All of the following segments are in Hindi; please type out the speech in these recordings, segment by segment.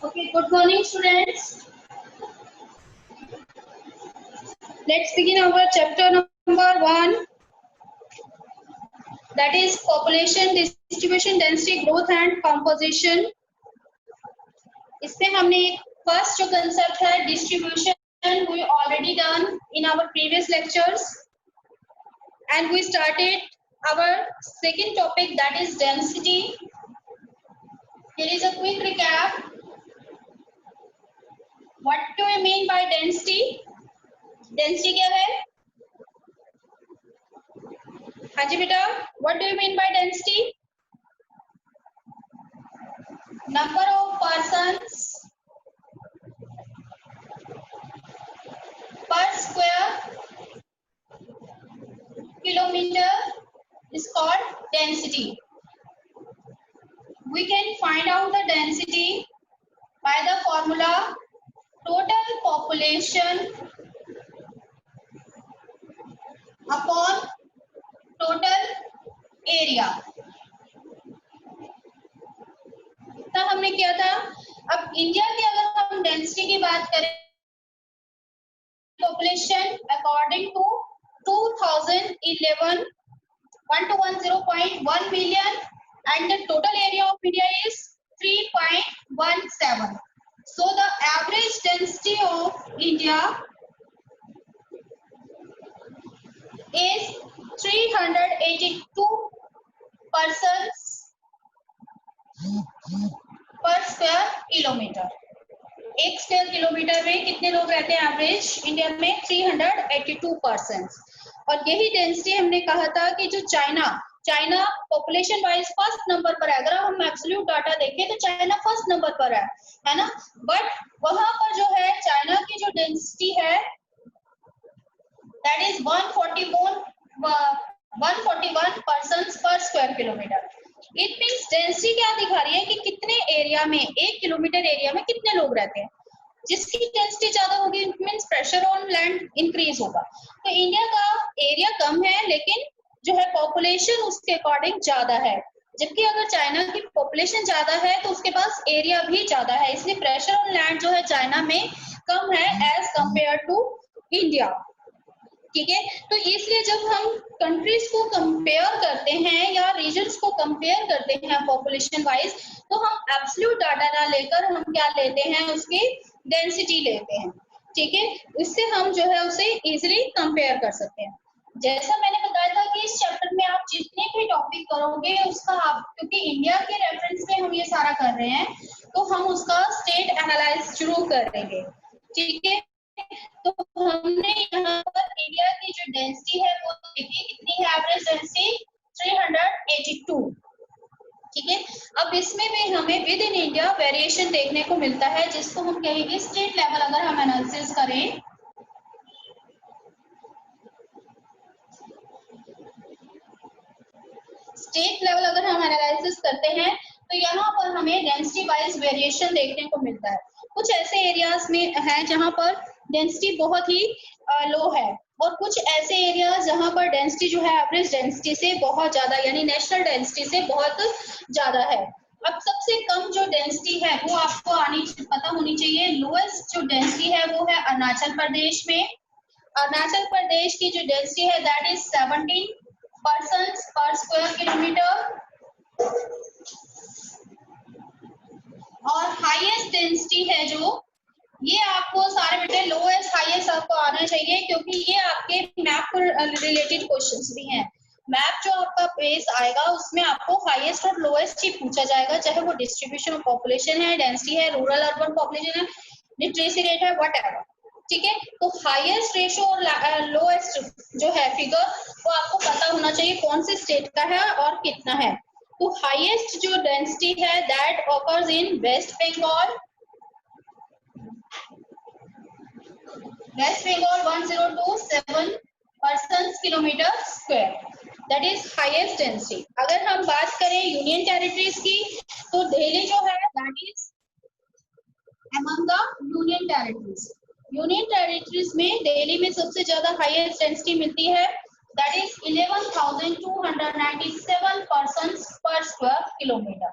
Okay, good morning, students. Let's begin our chapter number 1, that is population distribution, density, growth and composition. इसमें हमने फर्स्ट जो कंसेप्ट है distribution we already done in our previous lectures, and we started our second topic, that is density. Here is a quick recap. What do we mean by density? Density क्या है? हाँ जी बेटा, what do you mean by density? Number of persons per square kilometer is called density. We can find out the density by the formula total population upon total area. इतना हमने किया था. अब इंडिया की अगर हम डेंसिटी की बात करें, population according to 2011 1210.1 million and the total area of India is 3.17. So the average density of India is 382 persons per square kilometer. एक स्क्वायर किलोमीटर में कितने लोग रहते हैं एवरेज इंडिया में? 382 पर्सन्स. और यही डेंसिटी हमने कहा था कि जो China population wise first number पर है. अगर हम एब्सोल्यूट डाटा देखें तो चाइना फर्स्ट नंबर पर है ना. बट वहां पर जो है चाइना की जो डेंसिटी है दैट इज 141 पर्सन्स पर square kilometre. It means density क्या दिखा रही है कि कितने एरिया में, 1 किलोमीटर एरिया में कितने लोग रहते हैं. जिसकी डेंसिटी ज्यादा होगी it means pressure on land increase होगा. तो इंडिया का एरिया कम है लेकिन जो है पॉपुलेशन उसके अकॉर्डिंग ज्यादा है. जबकि अगर चाइना की पॉपुलेशन ज्यादा है तो उसके पास एरिया भी ज्यादा है, इसलिए प्रेशर ऑन लैंड जो है चाइना में कम है एज कंपेयर टू इंडिया. ठीक है, तो इसलिए जब हम कंट्रीज को कंपेयर करते हैं या रीजन्स को कंपेयर करते हैं पॉपुलेशन वाइज, तो हम एब्सोल्यूट डाटा ना लेकर हम क्या लेते हैं, उसकी डेंसिटी लेते हैं. ठीक है, इससे हम जो है उसे इजीली कंपेयर कर सकते हैं. जैसा मैंने बताया था कि इस चैप्टर में आप जितने भी टॉपिक करोगे उसका आप, क्योंकि इंडिया के रेफरेंस में हम ये सारा कर रहे हैं, तो हम उसका स्टेट एनालाइज जरूर करेंगे. ठीक है, तो हमने यहाँ पर इंडिया की जो डेंसिटी है वो देखिए कितनी है, एवरेज डेंसिटी 382. ठीक है, अब इसमें भी हमें विद इन इंडिया वेरिएशन देखने को मिलता है जिसको हम कहेंगे स्टेट लेवल. अगर हम एनालिसिस करें स्टेट लेवल, अगर हम एनालिसिस करते हैं तो यहाँ पर हमें डेंसिटी वाइज वेरिएशन देखने को मिलता है. कुछ ऐसे एरियाज में है जहाँ पर डेंसिटी बहुत ही लो है, और कुछ ऐसे एरिया जहाँ पर डेंसिटी जो है एवरेज डेंसिटी से बहुत ज्यादा, यानी नेशनल डेंसिटी से बहुत ज्यादा है. अब सबसे कम जो डेंसिटी है वो आपको पता होनी चाहिए. लोएस्ट जो डेंसिटी है वो है अरुणाचल प्रदेश में. अरुणाचल प्रदेश की जो डेंसिटी है that is 17 persons per square kilometer. और हाईएस्ट डेंसिटी है जो, ये आपको सारे बेटे लोएस्ट हाईएस्ट आपको आना चाहिए, क्योंकि ये आपके मैप रिलेटेड क्वेश्चंस भी हैं. मैप जो आपका पेज आएगा उसमें आपको हाईएस्ट और लोएस्ट ही पूछा जाएगा, चाहे वो डिस्ट्रीब्यूशन ऑफ पॉपुलेशन है, डेंसिटी है, रूरल अर्बन पॉपुलेशन है, लिटरेसी रेट है, व्हाटएवर. ठीक है, तो हाईएस्ट रेशो और लोएस्ट जो है फिगर वो आपको पता होना चाहिए कौन से स्टेट का है और कितना है. तो हाईएस्ट जो डेंसिटी है that occurs in West Bengal. West Bengal 1027 persons kilometre square, that is highest density. अगर हम बात करें यूनियन टेरिटरीज की तो दिल्ली जो है that is among the union territories. Union territories में दिल्ली में सबसे ज्यादा हाईएस्ट डेंसिटी मिलती है, दैट इज 11,297 पर्सन्स पर स्क्वायर किलोमीटर.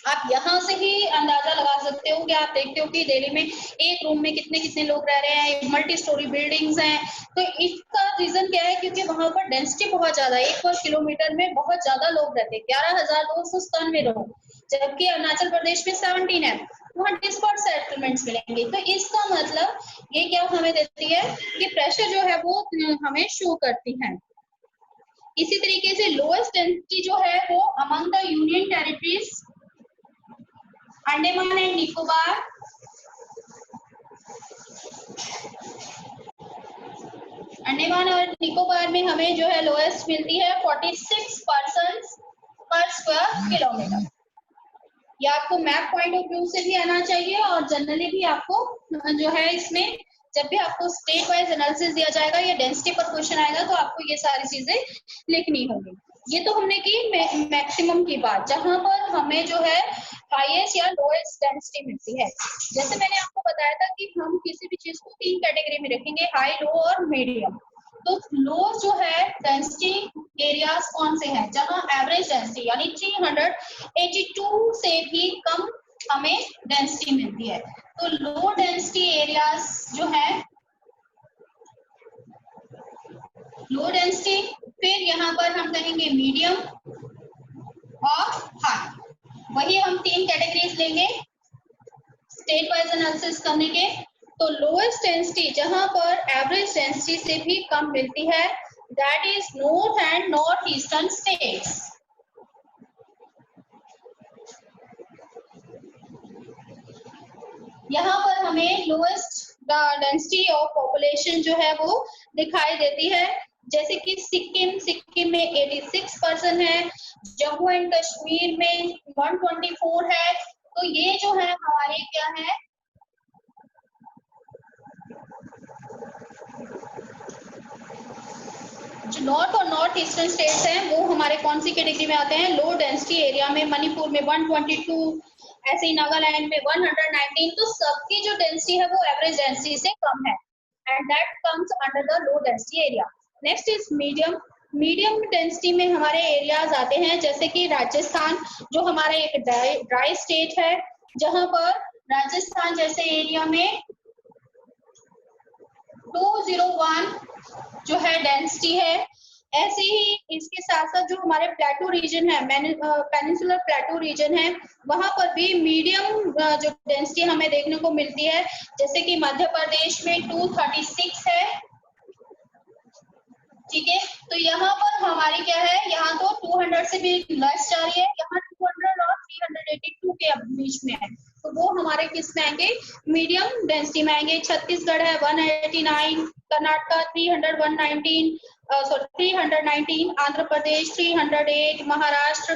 आप यहाँ से ही अंदाजा लगा सकते हो कि आप देखते हो कि दिल्ली में एक रूम में कितने कितने लोग रह रहे हैं, मल्टी स्टोरी बिल्डिंग्स हैं। तो इसका रीजन क्या है, क्योंकि वहां पर डेंसिटी बहुत ज्यादा है, 1 किलोमीटर में बहुत ज्यादा लोग रहते हैं, 11,297 लोग, जबकि अरुणाचल प्रदेश में 17 है, वहाँ डिस्पर्स सेटलमेंट्स मिलेंगे। तो इसका मतलब ये क्या हमें देती है कि प्रेशर जो है वो हमें शो करती है। इसी तरीके से लोएस्ट डेंसिटी जो है वो among the union territories Andaman and Nicobar, Andaman और निकोबार में हमें जो है लोएस्ट मिलती है 46 पर्सन्स पर स्क्वायर किलोमीटर। ये आपको मैप पॉइंट ऑफ व्यू से भी आना चाहिए और जनरली भी आपको जो है इसमें जब भी आपको स्टेट वाइज एनालिसिस दिया जाएगा या डेंसिटी पर क्वेश्चन आएगा तो आपको ये सारी चीजें लिखनी होंगी। ये तो हमने की मैक्सिमम की बात, जहां पर हमें जो है हाईएस्ट या लोएस्ट डेंसिटी मिलती है। जैसे मैंने आपको बताया था कि हम किसी भी चीज को 3 कैटेगरी में रखेंगे, हाई, लो और मीडियम। तो लो जो है डेंसिटी एरियाज कौन से हैं, जहां एवरेज डेंसिटी यानी 382 से भी कम हमें डेंसिटी मिलती है। तो लो डेंसिटी एरियाज जो है, लो डेंसिटी, फिर यहाँ पर हम कहेंगे मीडियम और हाई। वही हम 3 कैटेगरीज लेंगे स्टेट वाइज एनालिसिस करने के। तो लोएस्ट डेंसिटी जहां पर एवरेज डेंसिटी से भी कम मिलती है, that is north and north eastern states. यहाँ पर हमें लोएस्ट डेंसिटी ऑफ पॉपुलेशन जो है वो दिखाई देती है, जैसे कि सिक्किम में 86% है, जम्मू एंड कश्मीर में 124 है। तो ये जो है हमारे क्या है, जो नॉर्थ और नॉर्थ ईस्टर्न स्टेट्स हैं वो हमारे कौन सी कैटेगरी में आते हैं, लो डेंसिटी एरिया में। मणिपुर में 122, ऐसे ही नागालैंड में 119। तो सबकी जो डेंसिटी है वो एवरेज डेंसिटी से कम है and that comes under the low density area. Next is medium. Medium density में हमारे एरियाज आते हैं, जैसे कि राजस्थान जो हमारा एक ड्राई स्टेट है, जहां पर राजस्थान जैसे एरिया में 201 जो है डेंसिटी है। ऐसे ही इसके साथ साथ जो हमारे प्लेटो रीजन है, पेनिनसुलर प्लेटो रीजन है, वहां पर भी मीडियम जो डेंसिटी हमें देखने को मिलती है, जैसे कि मध्य प्रदेश में 236 है। ठीक है, तो यहाँ पर हमारी क्या है, यहाँ तो 200 से भी लेस जा रही है, यहाँ 200 और 382 के बीच में है। तो वो हमारे किस में आएंगे, मीडियम डेंसिटी में आएंगे। छत्तीसगढ़ है 189, कर्नाटका 319, आंध्र प्रदेश 308, महाराष्ट्र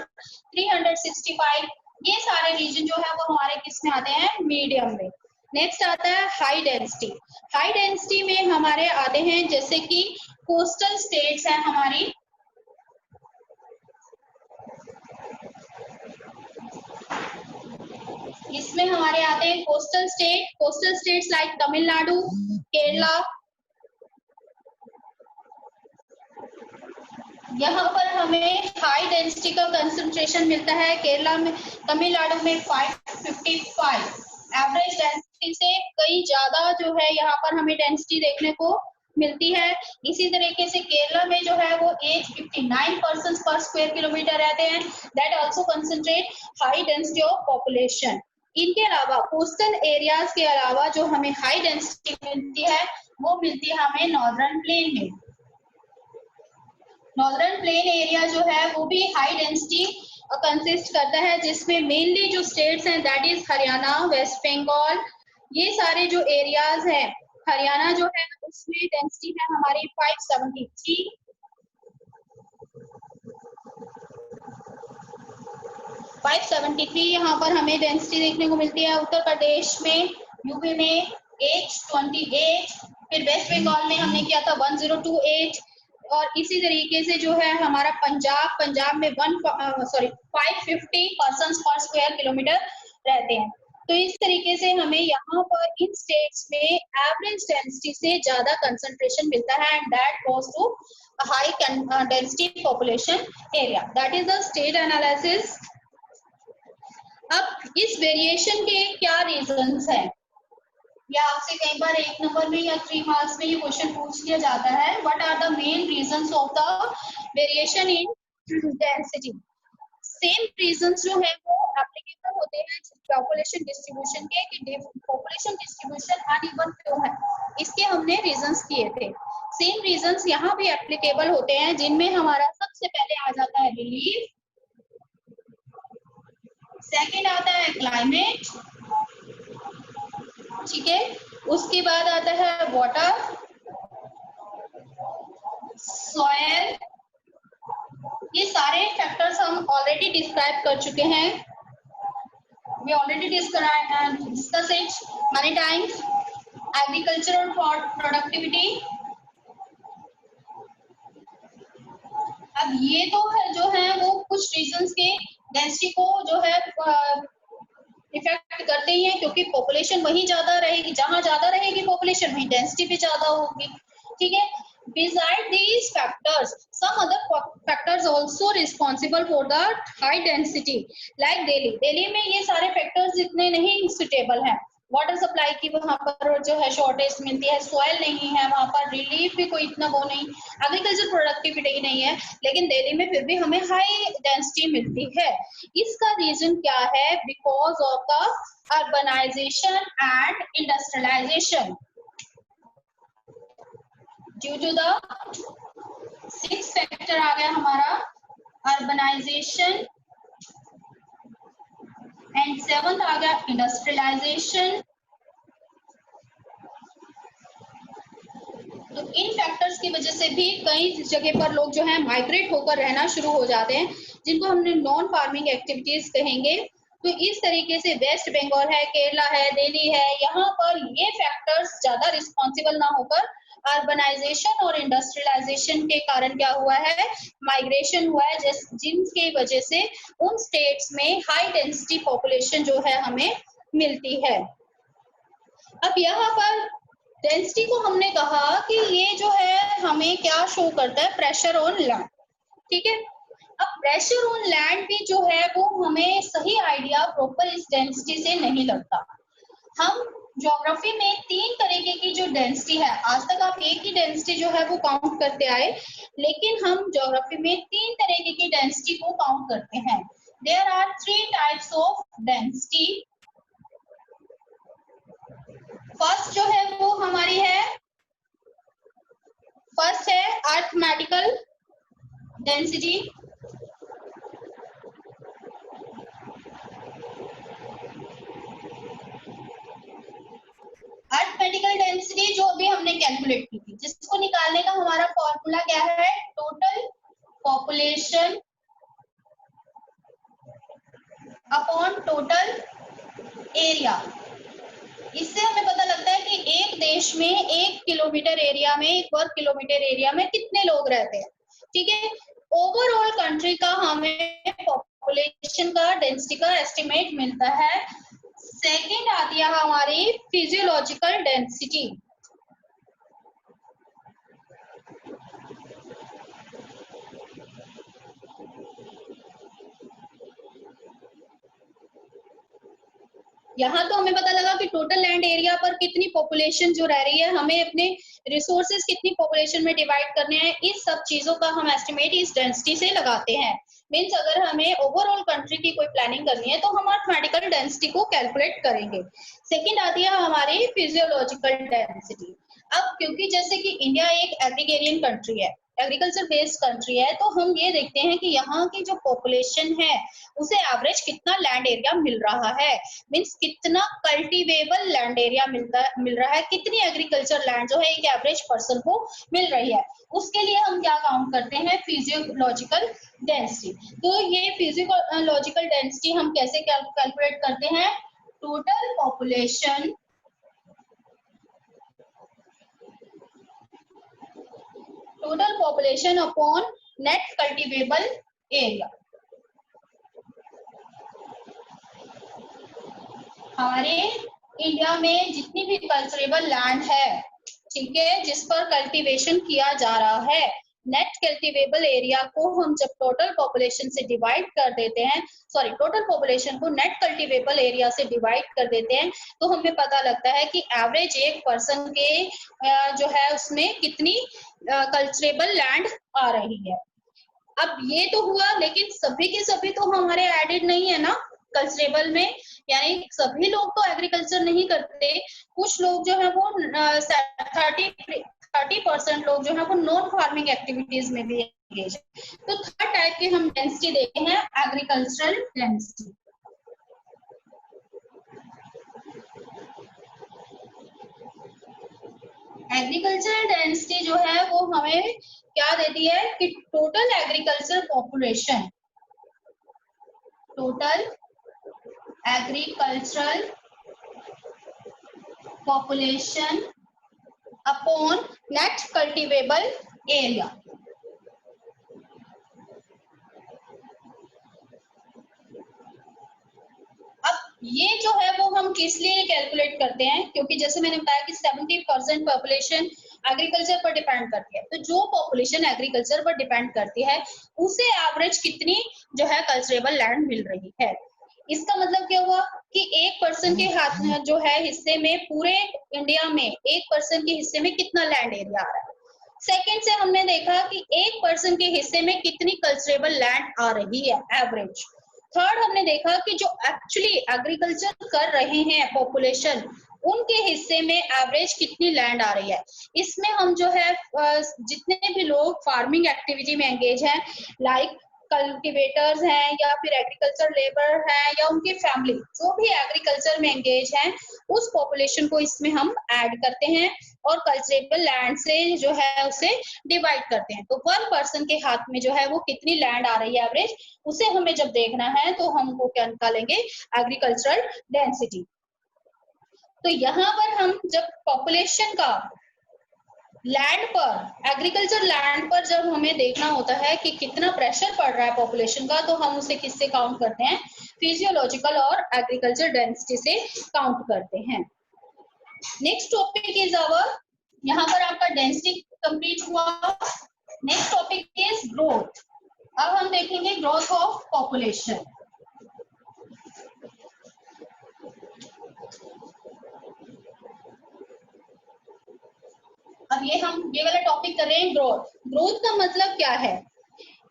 365। ये सारे रीजन जो है वो हमारे किस में आते हैं, मीडियम में। नेक्स्ट आता है हाई डेंसिटी। हाई डेंसिटी में हमारे आते हैं जैसे कि कोस्टल स्टेट्स हैं हमारी, इसमें हमारे आते हैं coastal states like Tamil Nadu, Kerala. यहाँ पर हमें हाई डेंसिटी का कंसंट्रेशन मिलता है केरला में, तमिलनाडु में 555। एवरेज डेंसिटी से कई ज्यादा जो है यहाँ पर हमें डेंसिटी देखने को मिलती है। इसी तरीके से केरला में जो है वो 59 पर्सन पर स्क्वायर किलोमीटर रहते हैं, that also concentrate high density of population. इनके अलावा कोस्टल एरियाज के अलावा जो हमें हाई डेंसिटी मिलती है वो मिलती है हमें नॉर्दर्न प्लेन में। नॉर्दर्न प्लेन एरिया जो है वो भी हाई डेंसिटी कंसिस्ट करता है, जिसमें मेनली जो स्टेट्स हैं that is Haryana, West Bengal. ये सारे जो एरियाज हैं, हरियाणा जो है उसमें डेंसिटी है हमारी 573, 573 यहाँ पर हमें डेंसिटी देखने को मिलती है। उत्तर प्रदेश में, यूपी में 828, फिर वेस्ट बंगाल में हमने किया था 1028। और इसी तरीके से जो है हमारा पंजाब में 550 पर्सन पर स्क्वायर किलोमीटर रहते हैं। तो इस तरीके से हमें यहाँ पर इन स्टेट्स में एवरेज डेंसिटी से ज्यादा कंसंट्रेशन मिलता है and that goes to high density population area. That is the state analysis. अब इस वेरिएशन के क्या रीजंस हैं, या आपसे कई बार 1 नंबर में या 3 मार्क्स में ये क्वेश्चन पूछ लिया जाता है, what are the main reasons of the variation in density. Same reasons जो है वो एप्लीकेबल होते हैं पॉपुलेशन डिस्ट्रीब्यूशन के, कि पॉपुलेशन डिस्ट्रीब्यूशन अनइवन क्यों है, इसके हमने रीजंस किए थे। सेम रीजंस यहाँ भी एप्लीकेबल होते हैं, जिनमें हमारा सबसे पहले आ जाता है रिलीफ, सेकेंड आता है क्लाइमेट, ठीक है, उसके बाद आता है वाटर, सॉयल, ये सारे फैक्टर्स हम ऑलरेडी डिस्क्राइब कर चुके हैं, we already discuss it many times. Agricultural productivity, अब ये तो है जो है वो कुछ रीजंस के डेंसिटी को जो है इफेक्ट करते ही हैं, क्योंकि पॉपुलेशन वहीं ज्यादा रहेगी, जहां ज्यादा रहेगी पॉपुलेशन वहीं डेंसिटी भी ज्यादा होगी, ठीक है। Beside these factors, some other factors also responsible for the high density, like Delhi में ये सारे factors इतने नहीं suitable हैं, वाटर सप्लाई की वहां पर जो है शॉर्टेज मिलती है, सॉइल नहीं है वहां पर, रिलीफ भी कोई इतना वो नहीं, एग्रीकल्चर प्रोडक्टिविटी नहीं है, लेकिन दिल्ली में फिर भी हमें हाई डेंसिटी मिलती है। इसका रीजन क्या है, because of the urbanisation and industrialisation. Due to the 6 factor आ गया हमारा, अर्बनाइजेशन, एंड 7th आ गया इंडस्ट्रियलाइजेशन। तो इन फैक्टर्स की वजह से भी कई जगह पर लोग जो है माइग्रेट होकर रहना शुरू हो जाते हैं, जिनको हमने नॉन फार्मिंग एक्टिविटीज कहेंगे। तो इस तरीके से वेस्ट बंगाल है, केरला है, दिल्ली है, यहाँ पर ये फैक्टर्स ज्यादा रिस्पॉन्सिबल ना होकर अर्बनाइजेशन और इंडस्ट्रियलाइजेशन के कारण क्या हुआ है, माइग्रेशन हुआ है, जिनकी वजह से उन स्टेट्स में हाई डेंसिटी पॉपुलेशन जो है हमें मिलती है। अब यहाँ पर डेंसिटी को हमने कहा कि ये जो है हमें क्या शो करता है, प्रेशर ऑन लैंड, ठीक है। अब प्रेशर ऑन लैंड भी जो है वो हमें सही आइडिया प्रॉपर इस डेंसिटी से नहीं लगता। हम ज्योग्राफी में 3 तरीके की जो डेंसिटी है, आज तक आप एक ही डेंसिटी जो है वो काउंट करते आए, लेकिन हम ज्योग्राफी में 3 तरीके की डेंसिटी को काउंट करते हैं। There are 3 types of density. First जो है वो हमारी है, फर्स्ट है अरिथमेटिकल डेंसिटी, अरिथमेटिकल डेंसिटी जो अभी हमने कैलकुलेट की थी, जिसको निकालने का हमारा फॉर्मूला क्या है, total population upon total area. इससे हमें पता लगता है कि एक देश में 1 किलोमीटर एरिया में, 1 वर्ग किलोमीटर एरिया में कितने लोग रहते हैं, ठीक है। ओवरऑल कंट्री का हमें पॉपुलेशन का डेंसिटी का एस्टिमेट मिलता है। सेकेंड आती है हमारी फिजियोलॉजिकल डेंसिटी। यहाँ तो हमें पता लगा कि टोटल लैंड एरिया पर कितनी पॉपुलेशन जो रह रही है, हमें अपने रिसोर्सेज कितनी पॉपुलेशन में डिवाइड करने हैं, इस सब चीजों का हम एस्टिमेट इस डेंसिटी से लगाते हैं। मीन्स अगर हमें ओवरऑल कंट्री की कोई प्लानिंग करनी है तो हम अरिथमेटिकल डेंसिटी को कैलकुलेट करेंगे। सेकेंड आती है हमारी फिजियोलॉजिकल डेंसिटी। अब क्योंकि जैसे कि इंडिया एक एग्रीगेरियन कंट्री है, एग्रीकल्चर बेस्ड कंट्री है, तो हम ये देखते हैं कि यहाँ की जो पॉपुलेशन है उसे एवरेज कितना लैंड एरिया मिल रहा है, मीन्स कितना कल्टीवेबल लैंड एरिया मिल रहा है, कितनी एग्रीकल्चर लैंड जो है एक एवरेज पर्सन को मिल रही है। उसके लिए हम क्या काउंट करते हैं, फिजियोलॉजिकल डेंसिटी। तो ये फिजियोलॉजिकल डेंसिटी हम कैसे कैलकुलेट करते हैं, total population upon net cultivable area. हमारे इंडिया में जितनी भी कल्चरेबल लैंड है, ठीक है, जिस पर कल्टीवेशन किया जा रहा है, नेट कल्टीवेबल एरिया को हम जब टोटल पॉपुलेशन से डिवाइड कर देते हैं, सॉरी टोटल पॉपुलेशन को नेट कल्टीवेबल एरिया से डिवाइड कर देते हैं, तो हमें पता लगता है कि एवरेज एक पर्सन के जो है उसमें कितनी कल्चरेबल लैंड आ रही है। अब ये तो हुआ, लेकिन सभी के सभी तो हमारे एडेड नहीं है ना कल्चरेबल में, यानी सभी लोग तो एग्रीकल्चर नहीं करते, कुछ लोग जो है वो 30% लोग जो है वो नॉन फार्मिंग एक्टिविटीज में भी एंगेज है। तो थर्ड टाइप के हम डेंसिटी देखते हैं एग्रीकल्चरल डेंसिटी। एग्रीकल्चरल डेंसिटी जो है वो हमें क्या देती है कि total agriculture population, total agricultural population upon net cultivable area. अब ये जो है वो हम किस लिए कैलकुलेट करते हैं, क्योंकि जैसे मैंने बताया कि 70% पॉपुलेशन एग्रीकल्चर पर डिपेंड करती है, तो जो पॉपुलेशन एग्रीकल्चर पर डिपेंड करती है उसे एवरेज कितनी जो है कल्चरेबल लैंड मिल रही है। इसका मतलब क्या हुआ कि एक पर्सन के हाथ में जो है हिस्से में, पूरे इंडिया में एक पर्सन के हिस्से में कितना लैंड एरिया आ रहा है। सेकंड से हमने देखा कि एक पर्सन के हिस्से में कितनी कल्चरेबल लैंड आ रही है एवरेज। थर्ड हमने देखा कि जो एक्चुअली एग्रीकल्चर कर रहे हैं पॉपुलेशन, उनके हिस्से में एवरेज कितनी लैंड आ रही है। इसमें हम जो है जितने भी लोग फार्मिंग एक्टिविटी में एंगेज हैं, लाइक कल्टीवेटर्स हैं या फिर एग्रीकल्चर लेबर हैं या उनकी फैमिली, जो भी एग्रीकल्चर में एंगेज हैं, उस पॉपुलेशन को इसमें हम ऐड करते हैं और कल्चरेबल लैंड से जो है उसे डिवाइड करते हैं। तो वन पर्सन के हाथ में जो है वो कितनी लैंड आ रही है एवरेज, उसे हमें जब देखना है तो हमको क्या निकालेंगे, एग्रीकल्चरल डेंसिटी। तो यहाँ पर हम जब पॉपुलेशन का लैंड पर, एग्रीकल्चर लैंड पर जब हमें देखना होता है कि कितना प्रेशर पड़ रहा है पॉपुलेशन का, तो हम उसे किससे काउंट करते हैं, फिजियोलॉजिकल और एग्रीकल्चर डेंसिटी से काउंट करते हैं। नेक्स्ट टॉपिक इज अवर, यहाँ पर आपका डेंसिटी कंप्लीट हुआ। Next topic is growth. अब हम देखेंगे ग्रोथ ऑफ पॉपुलेशन। अब ये वाला टॉपिक कर रहे हैं ग्रोथ। ग्रोथ का मतलब क्या है,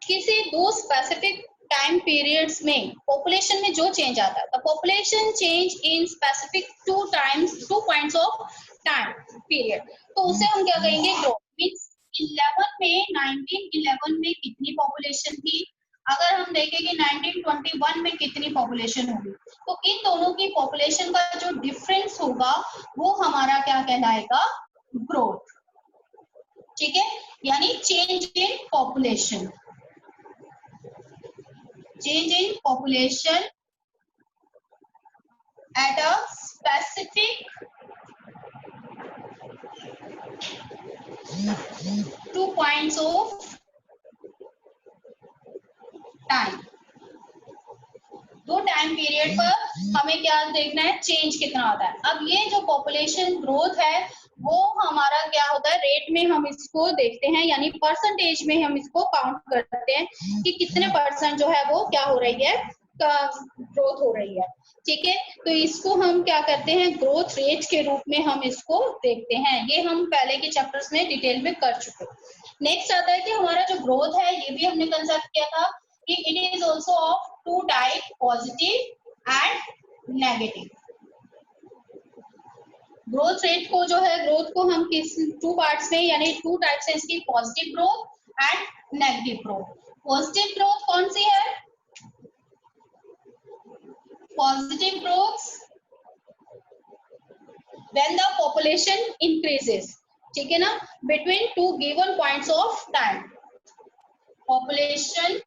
किसी दो स्पेसिफिक टाइम पीरियड्स में पॉपुलेशन में जो चेंज आता है, population change in specific two points of time period, तो उसे हम क्या कहेंगे, ग्रोथ। मींस 1911 में कितनी पॉपुलेशन थी, अगर हम देखें कि 1921 में कितनी पॉपुलेशन होगी, तो इन दोनों की पॉपुलेशन का जो डिफरेंस होगा वो हमारा क्या कहलाएगा, ग्रोथ। ठीक है, यानी change in population, change in population at a specific 2 points of time। दो टाइम पीरियड पर हमें क्या देखना है, चेंज कितना होता है। अब ये जो पॉपुलेशन ग्रोथ है वो हमारा क्या होता है, रेट में हम इसको देखते हैं, यानी परसेंटेज में हम इसको काउंट करते हैं कि कितने परसेंट जो है वो क्या हो रही है, ग्रोथ हो रही है। ठीक है, तो इसको हम क्या करते हैं, ग्रोथ रेट के रूप में हम इसको देखते हैं। ये हम पहले के चैप्टर्स में डिटेल में कर चुके। नेक्स्ट आता है कि हमारा जो ग्रोथ है, ये भी हमने कंसेप्ट किया था कि it is also of two type, positive and negative. Growth rate को जो है, ग्रोथ को हम किस टू पार्ट्स में, यानी टू टाइप्स है इसकी, positive growth and negative growth. Positive growth कौन सी है, positive growth when the population increases, ठीक है ना, between two given points of time. Population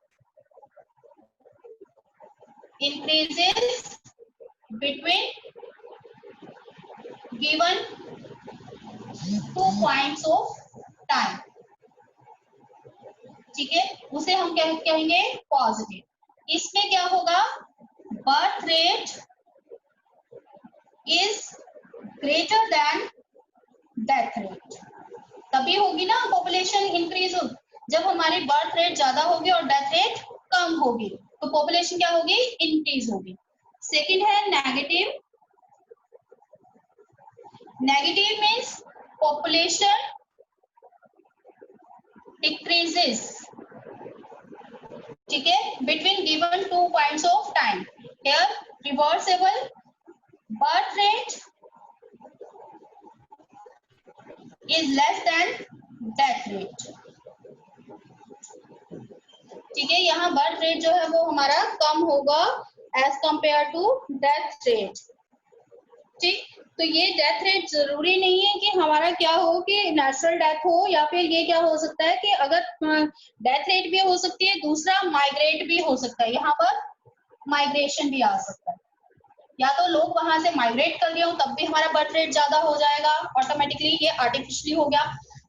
increases between given 2 points of time। ठीक है, उसे हम क्या कहेंगे, पॉजिटिव। इसमें क्या होगा, birth rate is greater than death rate, तभी होगी ना पॉपुलेशन इंक्रीज हो। जब हमारी बर्थ रेट ज्यादा होगी और डेथ रेट कम होगी तो पॉपुलेशन क्या होगी, इंक्रीज होगी। सेकंड है negative, negative means population decreases, ठीक है, between given 2 points of time. Here reversible birth rate is less than death rate, ठीक है, यहाँ बर्थ रेट जो है वो हमारा कम होगा as compare to death rate, ठीक। तो ये डेथ रेट जरूरी नहीं है कि हमारा क्या हो कि नेचुरल डेथ हो, या फिर ये क्या हो सकता है कि अगर डेथ रेट भी हो सकती है, दूसरा माइग्रेट भी हो सकता है, यहाँ पर माइग्रेशन भी आ सकता है, या तो लोग वहां से माइग्रेट कर गए हो तब भी हमारा बर्थ रेट ज्यादा हो जाएगा ऑटोमेटिकली, ये आर्टिफिशियली हो गया,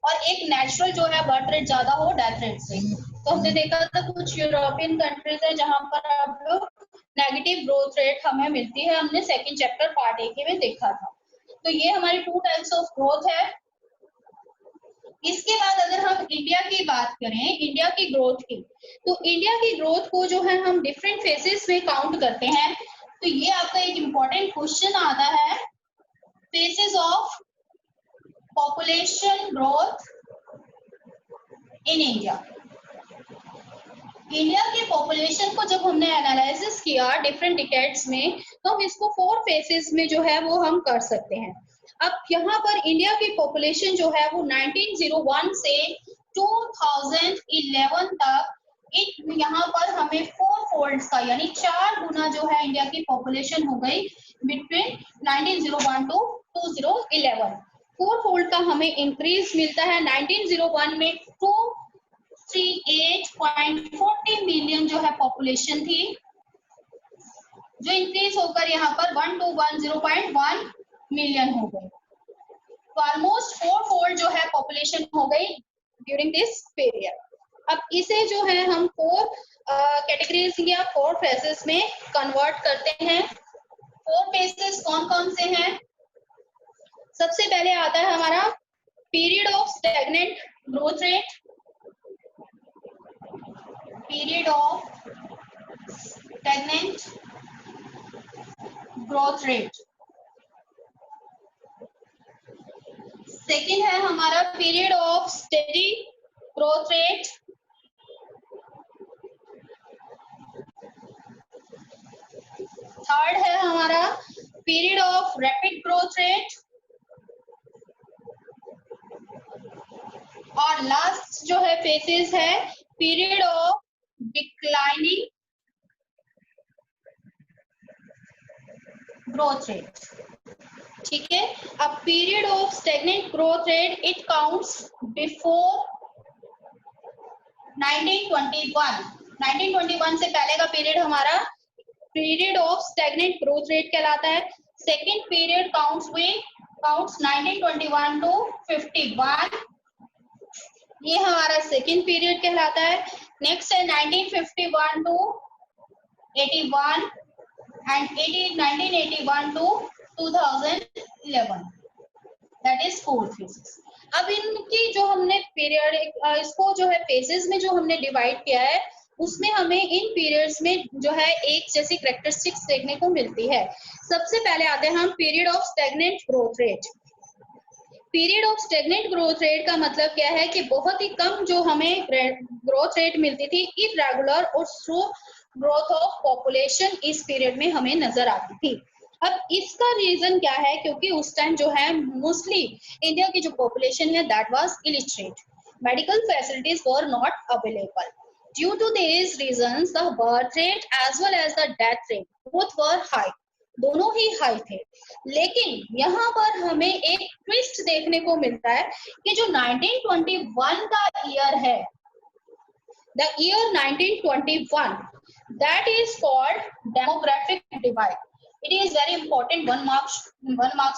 और एक नेचुरल जो है बर्थ रेट ज्यादा हो डेथ रेट से। तो हमने देखा था कुछ यूरोपियन कंट्रीज है जहां पर आप लोग नेगेटिव ग्रोथ रेट हमें मिलती है, हमने सेकंड चैप्टर पार्ट ए में देखा था। तो ये हमारी 2 टाइप्स ऑफ ग्रोथ है। इसके बाद अगर हम इंडिया की बात करें, इंडिया की ग्रोथ की, तो इंडिया की ग्रोथ को जो है हम डिफरेंट फेजेस में काउंट करते हैं। तो ये आपका एक इम्पोर्टेंट क्वेश्चन आता है, phases of population growth in India. India के पॉपुलेशन को जब हमने एनालिसिस किया डिफरेंट डिकेड्स में, तो हम इसको 4 फेजेस में जो है वो हम कर सकते हैं। अब यहाँ पर इंडिया की पॉपुलेशन जो है वो 1901 से 2011 तक यहाँ पर हमें 4 फोल्ड्स का यानी 4 गुना जो है इंडिया की पॉपुलेशन हो गई बिटवीन 1901 टू 2011। 4 फोल्ड का हमें इंक्रीज मिलता है। 1901 में 238.40 मिलियन जो है पॉपुलेशन थी, जो इंक्रीज होकर यहाँ पर 1210.1 मिलियन हो गई। तो ऑलमोस्ट 4 फोल्ड जो है पॉपुलेशन हो गई ड्यूरिंग दिस पीरियड। अब इसे जो है हम 4 कैटेगरीज या 4 फेजेस में कन्वर्ट करते हैं। 4 फेजेस कौन कौन से हैं? सबसे पहले आता है हमारा period of stagnant growth rate, period of stagnant growth rate. Second है हमारा period of steady growth rate, third है हमारा period of rapid growth rate, और लास्ट जो है फेजेस है period of declining growth rate, ठीक है। अब period of stagnant growth rate it counts before 1921। 1921 से पहले का पीरियड हमारा period of stagnant growth rate कहलाता है। सेकेंड पीरियड काउंट्स 1921 टू 51, ये हमारा सेकेंड पीरियड कहलाता है। नेक्स्ट है 1951 to 81 and 1981 to 2011, that is 4 phases. अब इनकी जो हमने पीरियड इसको जो है फेजेस में जो हमने डिवाइड किया है, उसमें हमें इन पीरियड्स में जो है एक जैसी कैरेक्टरिस्टिक्स देखने को मिलती है। सबसे पहले आते हैं हम period of stagnant growth rate. Period of stagnant growth rate का मतलब क्या है कि बहुत ही कम जो हमें ग्रोथ रेट मिलती थी, इरेगुलर और स्लो ग्रोथ ऑफ पॉपुलेशन इस पीरियड में हमें नजर आती थी। अब इसका रीजन क्या है? क्योंकि उस टाइम जो है मोस्टली इंडिया की जो पॉपुलेशन है that was illiterate, medical facilities were not available. Due to this reasons the birth rate as well as the death rate both were high, दोनों ही हाई थे। लेकिन यहाँ पर हमें एक ट्विस्ट देखने को मिलता है कि जो 1921 का ईयर है, the year 1921, that is called demographic divide. It is very important, one marks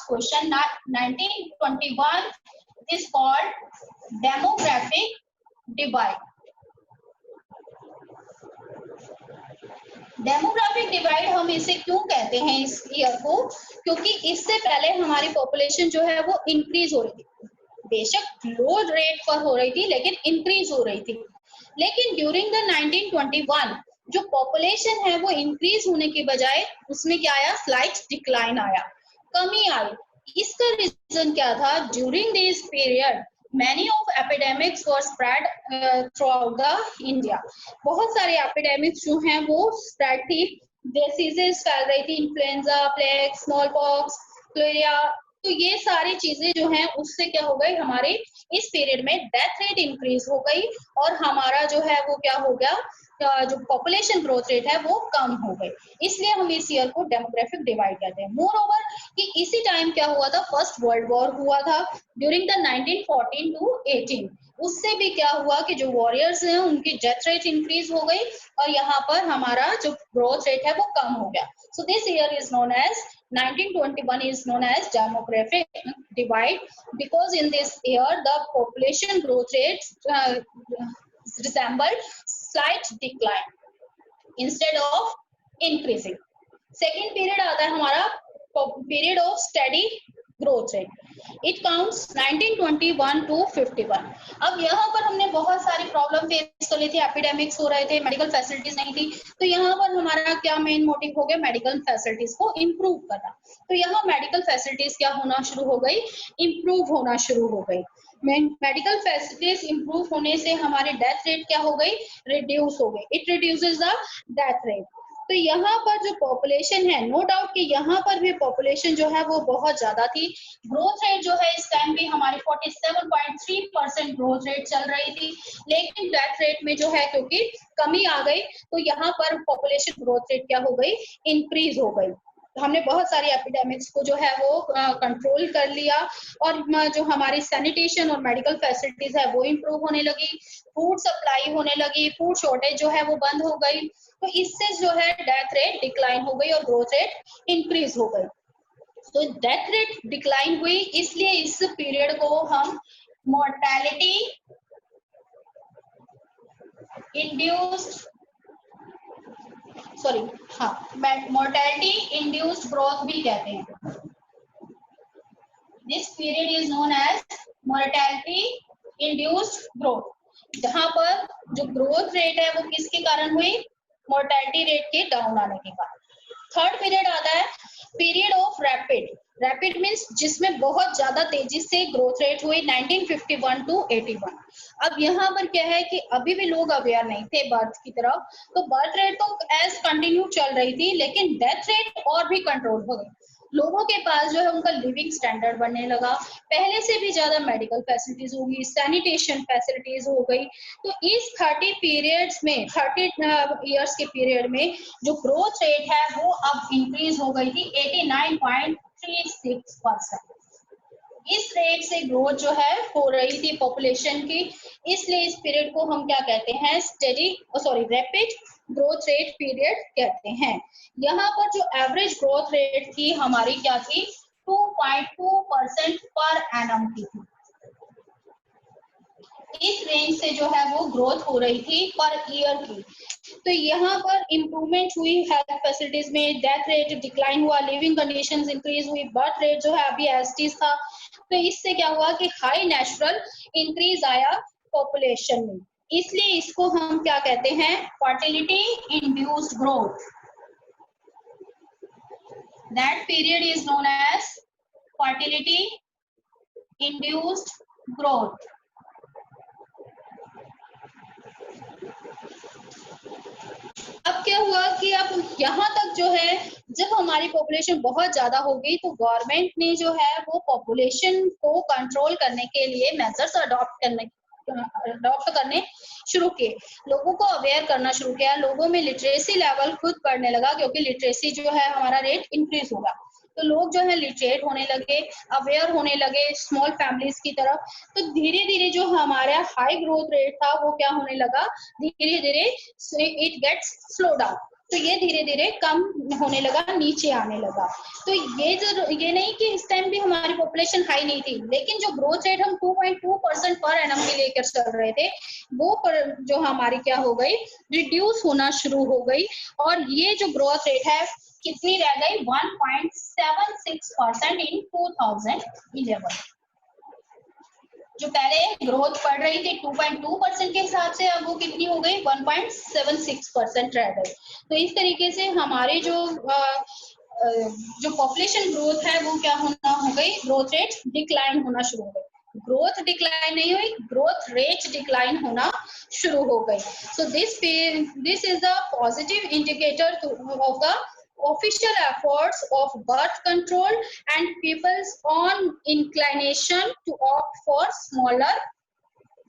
question. 1921 is called demographic divide. Demographic divide हम इसे क्यों कहते हैं इस ईयर को? क्योंकि इससे पहले हमारी पॉपुलेशन जो है वो इंक्रीज हो रही थी। बेशक लो रेट पर हो रही थी लेकिन इंक्रीज हो रही थी। लेकिन ड्यूरिंग द 1921 जो पॉपुलेशन है वो इंक्रीज होने के बजाय उसमें क्या आया, स्लाइट डिक्लाइन आया, कमी आई। इसका रीजन क्या था, during this period many of epidemics were spread through out the India. बहुत सारे एपिडेमिक्स जो हैं वो स्प्रेड थी, डिसीजेस फैल रही थी, इन्फ्लुएंजा, प्लेग, स्मॉल पॉक्स, क्लेरिया। तो ये सारी चीजें जो हैं उससे क्या हो गई, हमारे इस पीरियड में डेथ रेट इंक्रीज हो गई और हमारा जो है वो क्या हो गया, जो पॉपुलेशन ग्रोथ रेट है वो कम हो गई। इसलिए हम इस ईयर को डेमोग्राफिक डिवाइड कहते हैं। मोर ओवर कि इसी टाइम क्या हुआ था, फर्स्ट वर्ल्ड वॉर हुआ था ड्यूरिंग द 1914 to 18। उससे भी क्या हुआ कि जो वॉरियर्स हैं उनकी डेथ रेट इंक्रीज हो गई और यहाँ पर हमारा जो ग्रोथ रेट है वो कम हो गया। So this year is known as 1921 is known as demographic divide because in this year the population growth rate resembled slight decline instead of increasing. Second period आता है हमारा period of steady growth rate. It counts 1921 to 51. अब यहाँ पर हमने बहुत सारी प्रॉब्लम फेस कर ली थी, एपिडेमिक्स हो रहे थे, मेडिकल फैसिलिटीज नहीं थी, तो यहाँ पर हमारा क्या मेन मोटिव हो गया, मेडिकल फैसिलिटीज को इम्प्रूव करना। तो यहाँ मेडिकल फैसिलिटीज क्या होना शुरू हो गई, इम्प्रूव होना शुरू हो गई। मेडिकल फैसिलिटीज इम्प्रूव होने से हमारी डेथ रेट क्या हो गई, रिड्यूस हो गई। It reduces the death rate. तो यहाँ पर जो पॉपुलेशन है, नो डाउट कि यहाँ पर भी पॉपुलेशन जो है वो बहुत ज्यादा थी। ग्रोथ रेट जो है इस टाइम भी हमारी 47.3% ग्रोथ रेट चल रही थी, लेकिन डेथ रेट में जो है क्योंकि कमी आ गई तो यहाँ पर पॉपुलेशन ग्रोथ रेट क्या हो गई, इंक्रीज हो गई। हमने बहुत सारी एपिडेमिक्स को जो है वो कंट्रोल कर लिया और जो हमारी सैनिटेशन और मेडिकल फैसिलिटीज है वो इम्प्रूव होने लगी, फूड सप्लाई होने लगी, फूड शॉर्टेज जो है वो बंद हो गई। तो इससे जो है डेथ रेट डिक्लाइन हो गई और ग्रोथ रेट इंक्रीज हो गई। तो डेथ रेट डिक्लाइन हुई, इसलिए इस पीरियड को हम mortality induced mortality induced growth भी कहते हैं। This period is known as mortality induced growth, जहां पर जो ग्रोथ रेट है वो किसके कारण हुई, मोर्टेलिटी रेट के डाउन आने के कारण। थर्ड पीरियड आता है period of rapid. Rapid means जिसमें बहुत ज्यादा तेजी से ग्रोथ रेट हुई 1951 to 81। अब यहाँ पर क्या है कि अभी भी लोग अवेयर नहीं थे बर्थ की तरफ, तो बर्थ रेट तो एज कंटिन्यू चल रही थी लेकिन डेथ रेट और भी कंट्रोल हो गई। लोगों के पास जो है उनका लिविंग स्टैंडर्ड बनने लगा, पहले से भी ज्यादा मेडिकल फैसिलिटीज होगी, सैनिटेशन फैसिलिटीज हो गई। तो इस 30 पीरियड्स में 30 इयर्स के पीरियड में जो ग्रोथ रेट है वो अब इंक्रीज हो गई थी 89.36%। इस रेट से ग्रोथ जो है हो रही थी पॉपुलेशन की, इसलिए इस पीरियड को हम क्या कहते हैं, रैपिड ग्रोथ रेट पीरियड कहते हैं। यहाँ पर जो एवरेज ग्रोथ रेट थी हमारी क्या थी, 2.2% पर एनम की थी। इस रेंज से जो है वो ग्रोथ हो रही थी पर ईयर की। तो यहाँ पर इम्प्रूवमेंट हुई हेल्थ फैसिलिटीज में, डेथ रेट डिक्लाइन हुआ, लिविंग कंडीशंस इंक्रीज हुई, बर्थ रेट जो है अभी एज टीज था। तो इससे क्या हुआ कि हाई नेचुरल इंक्रीज आया पॉपुलेशन में, इसलिए इसको हम क्या कहते हैं, fertility induced growth. That period is known as fertility induced growth. अब क्या हुआ कि अब यहाँ तक जो है जब हमारी पॉपुलेशन बहुत ज्यादा हो गई तो गवर्नमेंट ने जो है वो पॉपुलेशन को कंट्रोल करने के लिए मेजर्स अडॉप्ट करने शुरू किए, लोगों को अवेयर करना शुरू किया, लोगों में लिटरेसी लेवल खुद बढ़ने लगा क्योंकि लिटरेसी जो है हमारा रेट इंक्रीज होगा। तो लोग जो है लिटरेट होने लगे, अवेयर होने लगे स्मॉल फैमिलीज की तरफ। तो धीरे धीरे जो हमारा हाई ग्रोथ रेट था वो क्या होने लगा, धीरे धीरे इट गेट्स स्लो डाउन। तो ये धीरे धीरे कम होने लगा, नीचे आने लगा। तो ये नहीं कि इस टाइम भी हमारी पॉपुलेशन हाई नहीं थी, लेकिन जो ग्रोथ रेट हम 2.2% पर एनम के लेकर चल रहे थे वो जो हमारी क्या हो गई, रिड्यूस होना शुरू हो गई। और ये जो ग्रोथ रेट है कितनी रह गई, 1.76% इन 2011। जो पहले ग्रोथ पढ़ रही थी 2.2% के हिसाब से, अब वो कितनी हो गई 1.76% रह गई। तो इस तरीके से हमारे जो पॉपुलेशन ग्रोथ है वो क्या होना हो गई, ग्रोथ रेट डिक्लाइन होना शुरू हो गई। ग्रोथ डिक्लाइन नहीं हुई, ग्रोथ रेट डिक्लाइन होना शुरू हो गई। So this is the positive indicator of the official efforts of birth control and people's own inclination to opt for smaller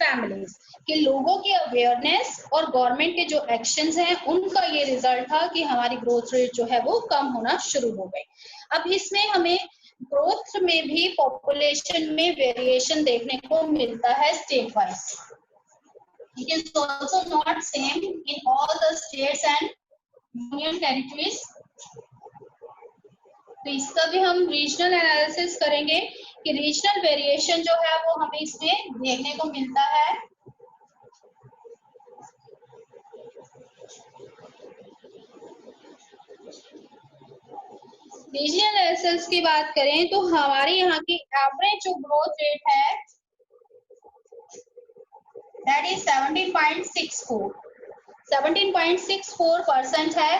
families, कि लोगों की अवेयरनेस और गवर्नमेंट के जो एक्शंस हैं उनका ये रिजल्ट था कि हमारी ग्रोथ रेट जो है वो कम होना शुरू हो गई। अब इसमें हमें ग्रोथ में भी पॉपुलेशन में वेरिएशन देखने को मिलता है state wise. It is also not same in all the states and union territories। तो इसका भी हम रीजनल एनालिसिस करेंगे कि रीजनल वेरिएशन जो है वो हमें इसमें देखने को मिलता है। रीजनल एनालिसिस की बात करें तो हमारे यहाँ की एवरेज जो ग्रोथ रेट है दैट इज 17.64% है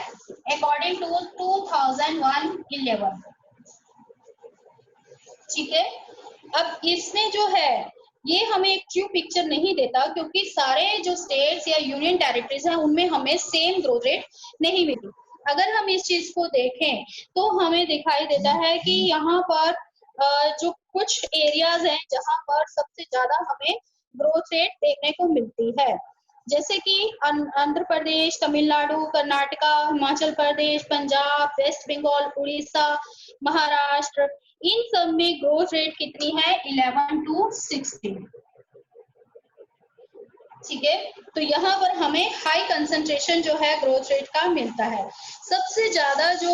अकॉर्डिंग टू 2011। ठीक है, अब इसमें जो है ये हमें एक ट्रू पिक्चर नहीं देता, क्योंकि सारे जो स्टेट्स या यूनियन टेरिटरीज हैं उनमें हमें सेम ग्रोथ रेट नहीं मिलती। अगर हम इस चीज को देखें तो हमें दिखाई देता है कि यहाँ पर जो कुछ एरियाज हैं जहाँ पर सबसे ज्यादा हमें ग्रोथ रेट देखने को मिलती है, जैसे कि आंध्र प्रदेश, तमिलनाडु, कर्नाटका, हिमाचल प्रदेश, पंजाब, वेस्ट बंगाल, उड़ीसा, महाराष्ट्र, इन सब में ग्रोथ रेट कितनी है 11 to 16। ठीक है, तो यहाँ पर हमें हाई कंसंट्रेशन जो है ग्रोथ रेट का मिलता है। सबसे ज्यादा जो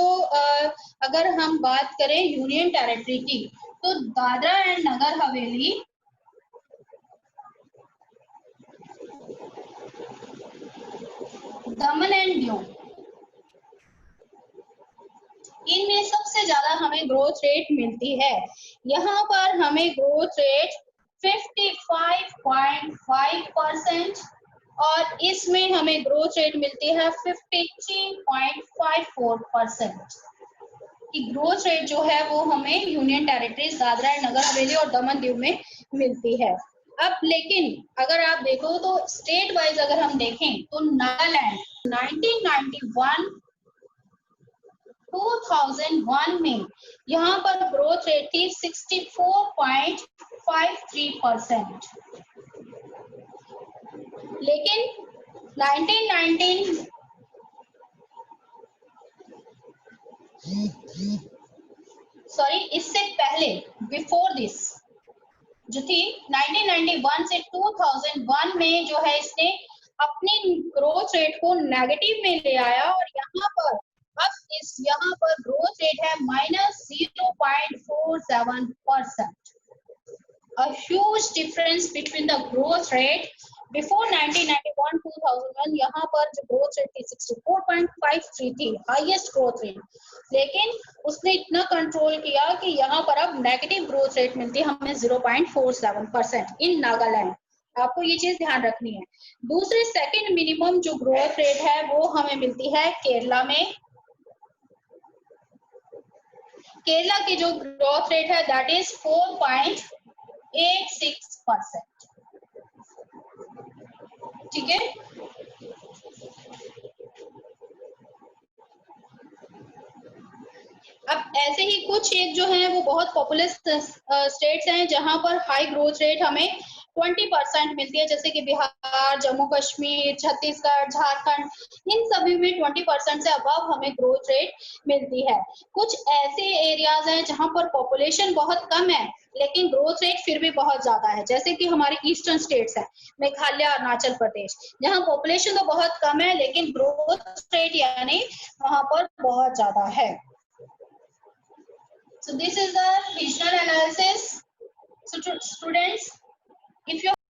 अगर हम बात करें यूनियन टेरिटरी की तो Dadra and Nagar Haveli, Daman and Diu, इनमें सबसे ज्यादा हमें ग्रोथ रेट मिलती है। यहाँ पर हमें ग्रोथ रेट 55.5% और इसमें हमें ग्रोथ रेट मिलती है 53.54% की ग्रोथ रेट जो है वो हमें union territories Dadra and Nagar Haveli और दमन दीव में मिलती है। अब लेकिन अगर आप देखो तो स्टेट वाइज अगर हम देखें तो नागालैंड 1991 2001 में यहाँ पर ग्रोथ रेट थी 64.53%, लेकिन 1919 इससे पहले बिफोर दिस जो थी 1991 से 2001 में जो है इसने अपनी ग्रोथ रेट को नेगेटिव में ले आया और यहाँ पर यहाँ पर ग्रोथ रेट है -0.47%। A huge difference between the growth rate before 1991-2001, यहाँ पर जो ग्रोथ रेट थी 64.53 थी हाईएस्ट ग्रोथ रेट, लेकिन उसने इतना कंट्रोल किया कि यहाँ पर अब नेगेटिव ग्रोथ रेट मिलती है हमें 0.47% इन नागालैंड। आपको ये चीज ध्यान रखनी है। दूसरे सेकंड मिनिमम जो ग्रोथ रेट है वो हमें मिलती है केरला में। केरला की जो ग्रोथ रेट है दैट इज 4.86%। ठीक है, अब ऐसे ही कुछ एक जो है वो बहुत पॉपुलर स्टेट्स हैं जहां पर हाई ग्रोथ रेट हमें 20% मिलती है, जैसे कि बिहार, जम्मू कश्मीर, छत्तीसगढ़, झारखंड, इन सभी में 20% से अबव हमें ग्रोथ रेट मिलती है। कुछ ऐसे एरियाज हैं जहां पर पॉपुलेशन बहुत कम है लेकिन ग्रोथ रेट फिर भी बहुत ज्यादा है, जैसे कि हमारी ईस्टर्न स्टेट्स है, मेघालय, अरुणाचल प्रदेश, जहां पॉपुलेशन तो बहुत कम है लेकिन ग्रोथ रेट यानी वहां पर बहुत ज्यादा है। So this is the regional analysis. So students, if you